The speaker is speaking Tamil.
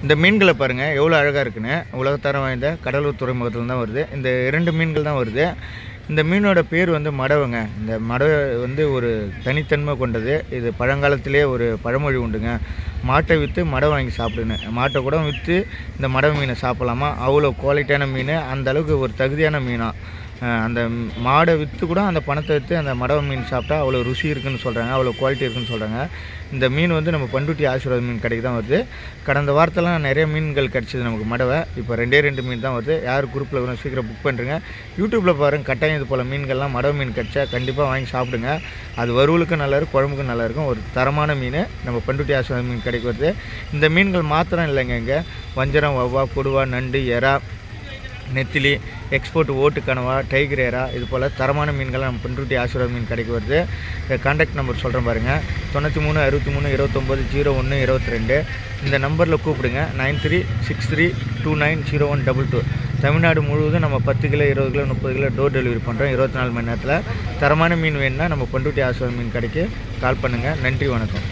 இந்த மீன்களை பாருங்கள் எவ்வளோ அழகாக இருக்குன்னு. உலகத்தரம் வாய்ந்த கடலூர் துறைமுகத்தில் தான் வருது. இந்த 2 மீன்கள் தான் வருது. இந்த மீனோட பேர் வந்து மடவைங்க. இந்த மடவை வந்து ஒரு தனித்தன்மை கொண்டது. இது பழங்காலத்திலே ஒரு பழமொழி உண்டுங்க. மாட்டை விற்று மடவை வாங்கி சாப்பிடுன்னு. மாட்டை கூட விற்று இந்த மடவை மீனை சாப்பிட்லாமா? அவ்வளோ குவாலிட்டியான மீன், அந்தளவுக்கு ஒரு தகுதியான மீனாக. அந்த மாடை விற்று கூட அந்த பணத்தை விற்று அந்த மடவை மீன் சாப்பிட்டா அவ்வளோ ருசி இருக்குதுன்னு சொல்கிறாங்க, அவ்வளோ குவாலிட்டி இருக்குதுன்னு சொல்கிறாங்க. இந்த மீன் வந்து நம்ம பண்ருட்டி ஆசீர்வாத் மீன் கடைக்கு தான் வருது. கடந்த வாரத்தெல்லாம் நிறைய மீன்கள் கிடச்சிது நமக்கு மடவை. இப்போ 2 மீன் தான் வருது. யார் குரூப்பில் கூட சீக்கிரம் புக் பண்ணுறங்க. யூடியூப்பில் பாருங்கள், கட்டாயம் இது போல் மீன்கள்லாம் மடவை மீன் கிடச்சா கண்டிப்பாக வாங்கி சாப்பிடுங்க. அது வறுவலுக்கும் நல்லாயிருக்கும், குழம்புக்கும் நல்லாயிருக்கும். ஒரு தரமான மீன் நம்ம பண்ருட்டி ஆசீர்வாத் மீன் கடைக்கு வருது. இந்த மீன்கள் மாத்திரம் இல்லைங்க, இங்கே வஞ்சரம், வவ்வா, கொடுவா, நண்டு, எறா, நெத்திலி, எக்ஸ்போர்ட் ஓட்டு கனவா, டைகர் ஏரா, இது போல் தரமான மீன்கள் நம்ம பண்ருட்டி ஆசீர்வாத் மீன் கடைக்கு வருது. கான்டாக்ட் நம்பர் சொல்கிறேன் பாருங்கள், 93 63 29 01 22. இந்த நம்பரில் கூப்பிடுங்க. 9363290122. தமிழ்நாடு முழுவதும் நம்ம 10 kilo 20 kilo 30 kilo door delivery பண்ணுறோம் 24 மணி நேரத்தில். தரமான மீன் வேணுன்னா நம்ம பண்ருட்டி ஆசீர்வாத் மீன் கடைக்கு கால் பண்ணுங்கள். நன்றி, வணக்கம்.